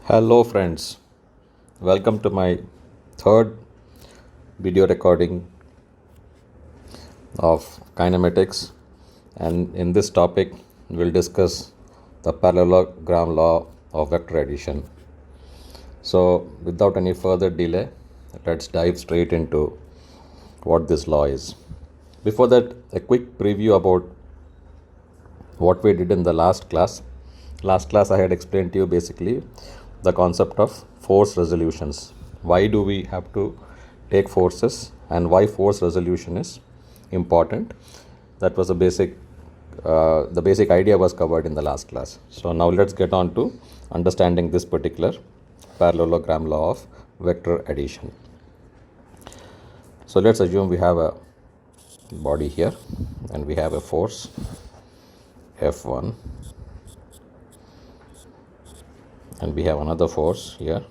Hello friends, welcome to my third video recording of kinematics, and in this topic we'll discuss the parallelogram law of vector addition. So without any further delay, let's dive straight into what this law is. Before that, a quick preview about what we did in the last class. Last class I had explained to you basically the concept of force resolutions. Why do we have to take forces and why force resolution is important. That was the basic idea was covered in the last class. So now let's get on to understanding this particular parallelogram law of vector addition. So let's assume we have a body here and we have a force F1 and we have another force here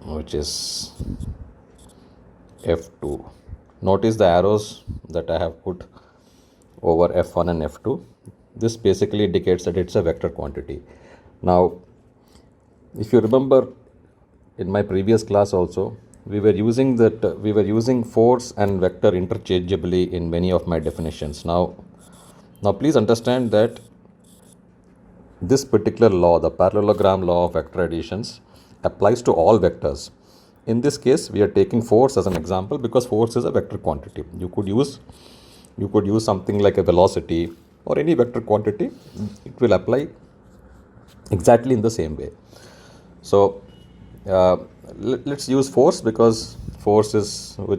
which is F2. Notice the arrows that I have put over F1 and F2. This basically indicates that it's a vector quantity. Now, if you remember in my previous class also, we were using force and vector interchangeably in many of my definitions. Now please understand that this particular law, the parallelogram law of vector additions, applies to all vectors. In this case, we are taking force as an example because force is a vector quantity. You could use something like a velocity or any vector quantity. It will apply exactly in the same way. So let's use force because force is very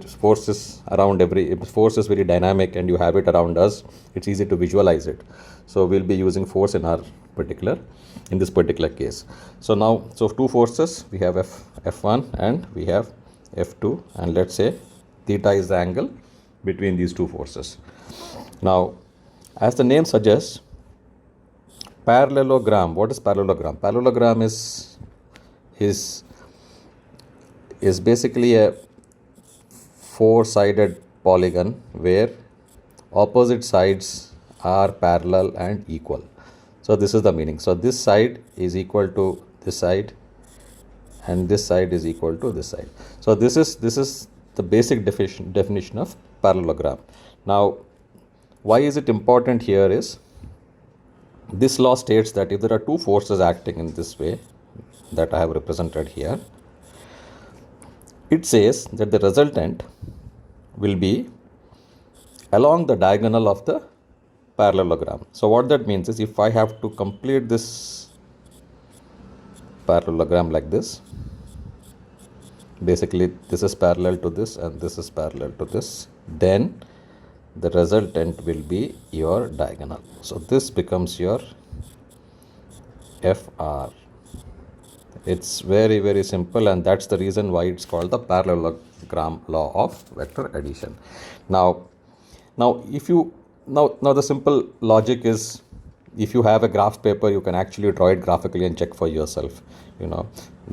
dynamic and you have it around us. It's easy to visualize it. So we'll be using force in this particular case. So two forces, we have F1 and we have F2, and let's say theta is the angle between these two forces. Now, as the name suggests, parallelogram. What is parallelogram? Parallelogram is basically a four-sided polygon where opposite sides are parallel and equal. So this is the meaning. So this side is equal to this side and this side is equal to this side. So this is the basic definition of parallelogram. Now, why is it important here is this law states that if there are two forces acting in this way that I have represented here, it says that the resultant will be along the diagonal of the parallelogram. So what that means is if I have to complete this parallelogram like this, basically this is parallel to this and this is parallel to this, then the resultant will be your diagonal. So this becomes your FR. It's very, very simple, and that's the reason why it's called the parallelogram law of vector addition. Now the simple logic is, if you have a graph paper, you can actually draw it graphically and check for yourself.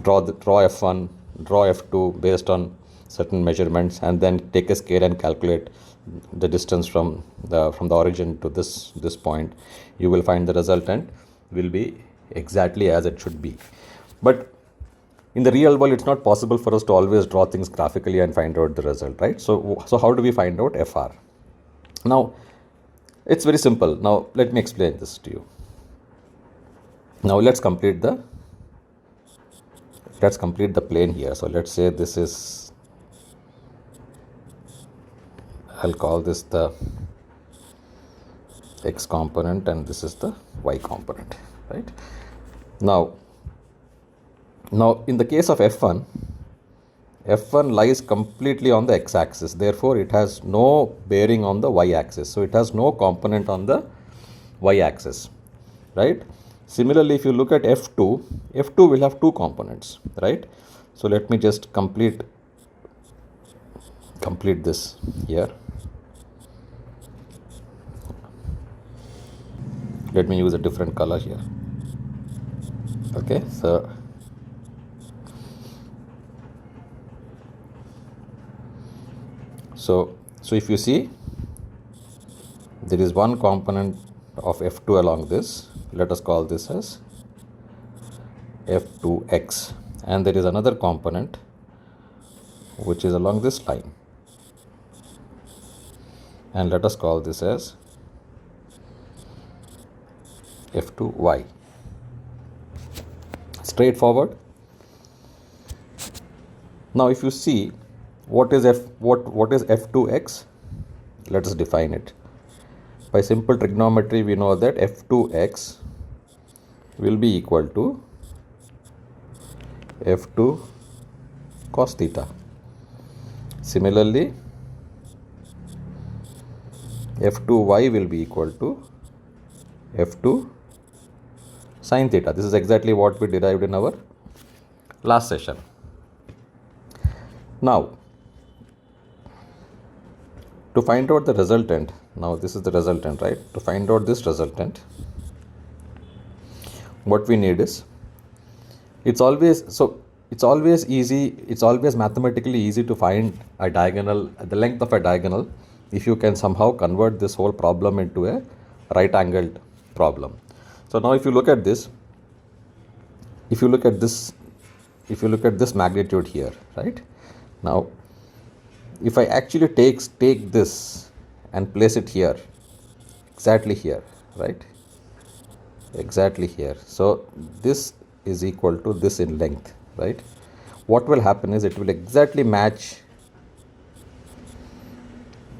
Draw F1, draw F2 based on certain measurements, and then take a scale and calculate the distance from the origin to this point. You will find the resultant will be exactly as it should be. But in the real world, it's not possible for us to always draw things graphically and find out the result, right? So how do we find out FR? Now, it's very simple. Now, let me explain this to you. Now, let's complete the plane here. So, let's say this is, I'll call this the X component and this is the Y component, right? Now, in the case of F1 lies completely on the x-axis. Therefore, it has no bearing on the y-axis. So, it has no component on the y-axis, right? Similarly, if you look at F2 will have two components, right? So, let me just complete this here. Let me use a different color here. Okay, So if you see, there is one component of F2 along this. Let us call this as f2x, and there is another component which is along this line, and let us call this as f2y. Straightforward. Now if you see what is f2x, let us define it. By simple trigonometry, we know that f2x will be equal to f2 cos theta. Similarly, f2y will be equal to f2 sin theta. This is exactly what we derived in our last session. Now, to find out the resultant, now this is the resultant, right? To find out this resultant, what we need is, it's always mathematically easy to find a diagonal, the length of a diagonal, if you can somehow convert this whole problem into a right angled problem. So now if you look at this, if you look at this magnitude here, right? Now if I actually take this and place it here, exactly here, right? Exactly here. So this is equal to this in length, right? What will happen is it will exactly match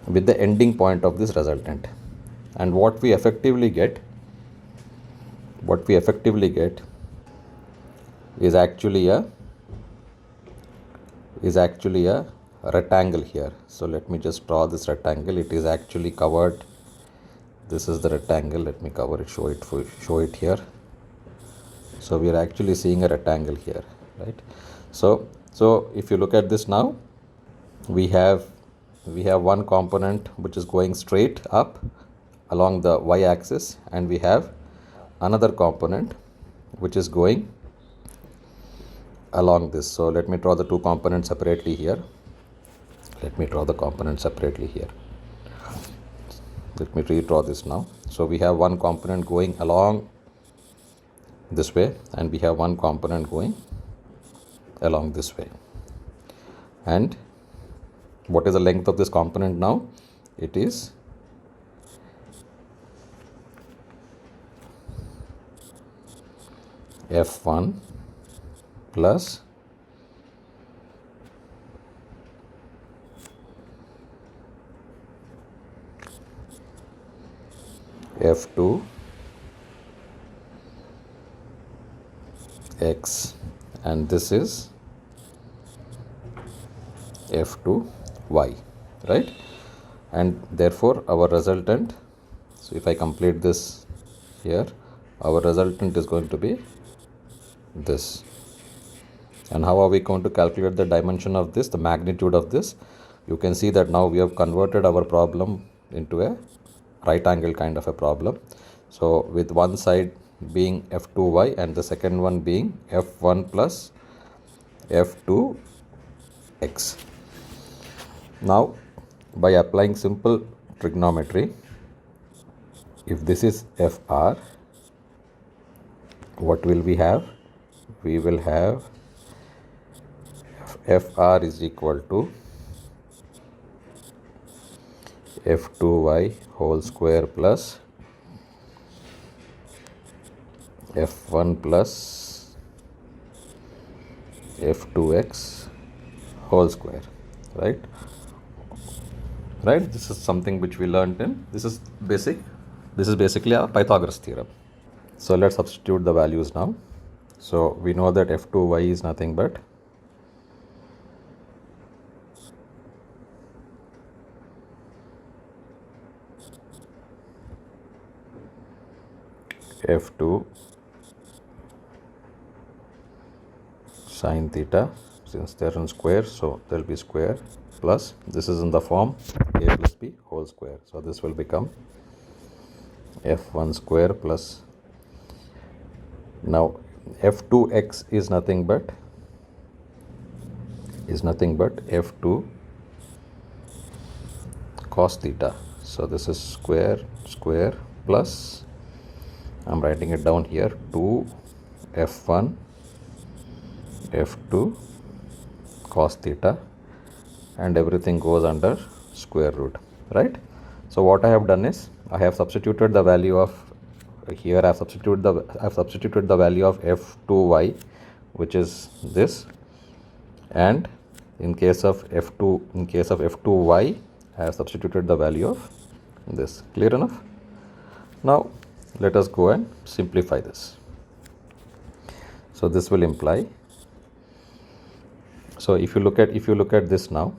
with the ending point of this resultant, and what we effectively get is actually a rectangle here. So let me just draw this rectangle. It is actually covered. This is the rectangle. Let me cover it, show it here. So we are actually seeing a rectangle here, right? So if you look at this now, we have one component which is going straight up along the y-axis, and we have another component which is going along this. So let me draw the two components separately here. Let me redraw this now. So we have one component going along this way, and we have one component going along this way. And what is the length of this component now? It is f1 plus f2 x, and this is f2 y, right? And therefore our resultant, so if I complete this here, our resultant is going to be this. And how are we going to calculate the dimension of this, the magnitude of this? You can see that now we have converted our problem into a right angle kind of a problem. So with one side being f2y and the second one being f1 plus f2x. Now by applying simple trigonometry, if this is fr, what will we have? We will have fr is equal to f2y whole square plus f1 plus f2x whole square, right? This is something which we learned in, this is basically a Pythagoras theorem. So let's substitute the values now. So we know that f2y is nothing but f2 sin theta, since they are in square, so there will be square, plus this is in the form a plus b whole square. So this will become f1 square plus, now f2x is nothing but f2 cos theta. So this is square plus, I'm writing it down here, 2 f1 f2 cos theta, and everything goes under square root, right? So what I have done is I have substituted the value of here. I have substituted the value of f2y, which is this, and in case of f2y, I have substituted the value of this. Clear enough? Now let us go and simplify this. So this will imply, so if you look at this now,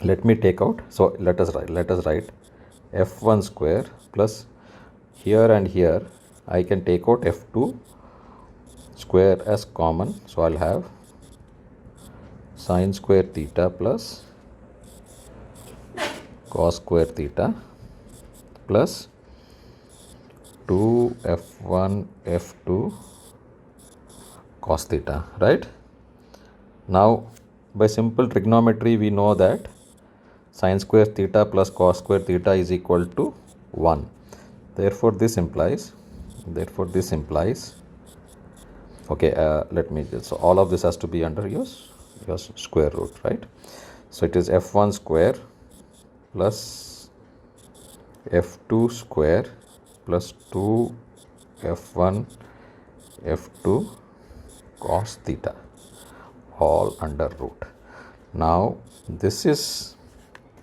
let me take out, so let us write f1 square plus, here and here I can take out f2 square as common, so I'll have sine square theta plus cos square theta plus 2f1 f2 cos theta, right? Now by simple trigonometry we know that sine square theta plus cos square theta is equal to 1. Therefore this implies okay, let me just, so all of this has to be under your square root, right? So it is f1 square plus f2 square plus 2 f1 f2 cos theta, all under root. Now this is,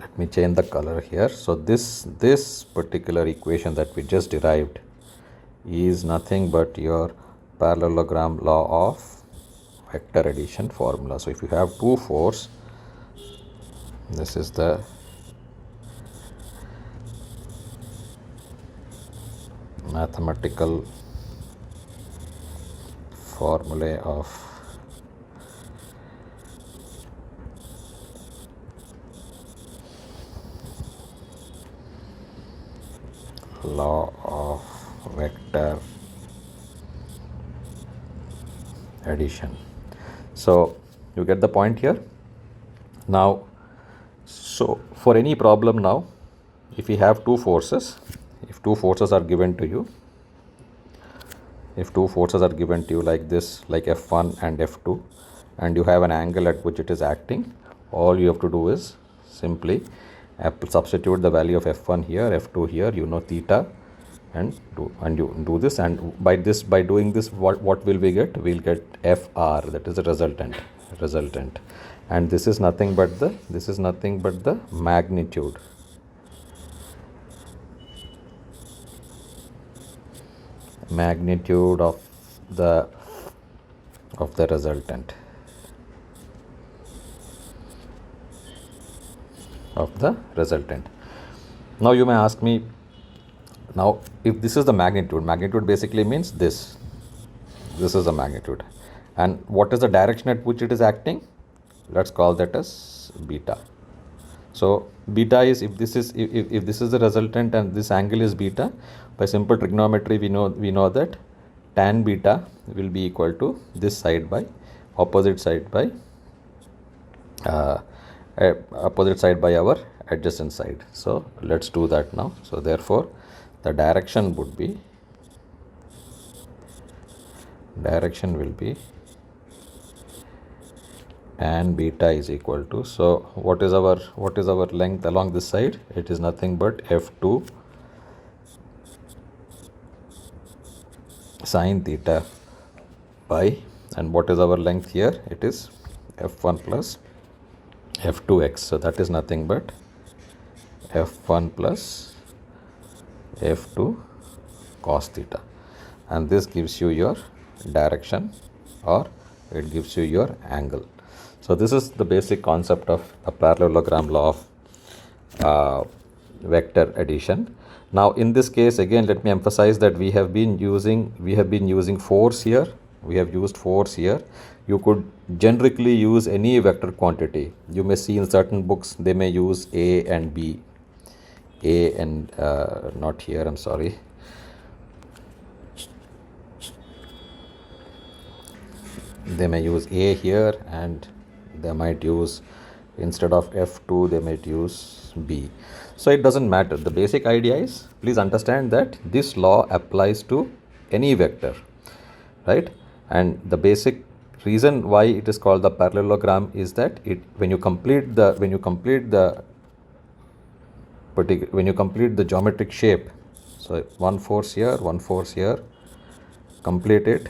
let me change the color here. So this particular equation that we just derived is nothing but your parallelogram law of vector addition formula. So if you have two fours, this is the mathematical formula of law of vector addition. So you get the point here. Now, so for any problem now, if you have two forces, if two forces are given to you like this, like f1 and f2, and you have an angle at which it is acting, all you have to do is simply substitute the value of f1 here, f2 here, you know theta, and you do this, and by doing this, what will we get? We'll get fr, that is a resultant, and this is nothing but the magnitude of the resultant Now you may ask me, now if this is the magnitude basically means this is the magnitude, and what is the direction at which it is acting? Let's call that as beta. So beta is, if this is the resultant and this angle is beta, by simple trigonometry we know that tan beta will be equal to this side by opposite side by our adjacent side. So let's do that now. So therefore the direction will be tan beta is equal to, so what is our length along this side? It is nothing but f2 sine theta by, and what is our length here? It is f1 plus f2x, so that is nothing but f1 plus f2 cos theta, and this gives you your direction, or it gives you your angle. So this is the basic concept of a parallelogram law of vector addition. Now in this case, again let me emphasize that we have been using force here. We have used force here. You could generically use any vector quantity. You may see in certain books they may use A and B. A and not here, I'm sorry. They may use A here, and they might use, instead of F2 they might use B. So it doesn't matter. The basic idea is, please understand that this law applies to any vector, right? And the basic reason why it is called the parallelogram is that when you complete the geometric shape, so one force here, complete it,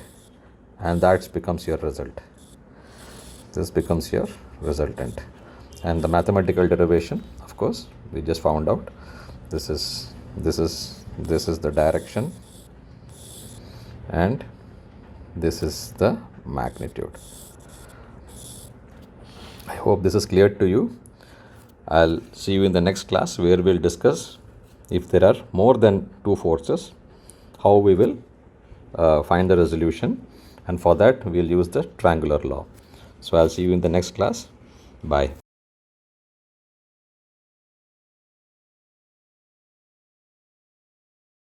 and that becomes your result. This becomes your resultant. And the mathematical derivation, of course, we just found out. This is the direction, and this is the magnitude. I hope this is clear to you. I'll see you in the next class, where we'll discuss if there are more than two forces, how we will find the resolution, and for that we'll use the triangular law. So I'll see you in the next class. Bye.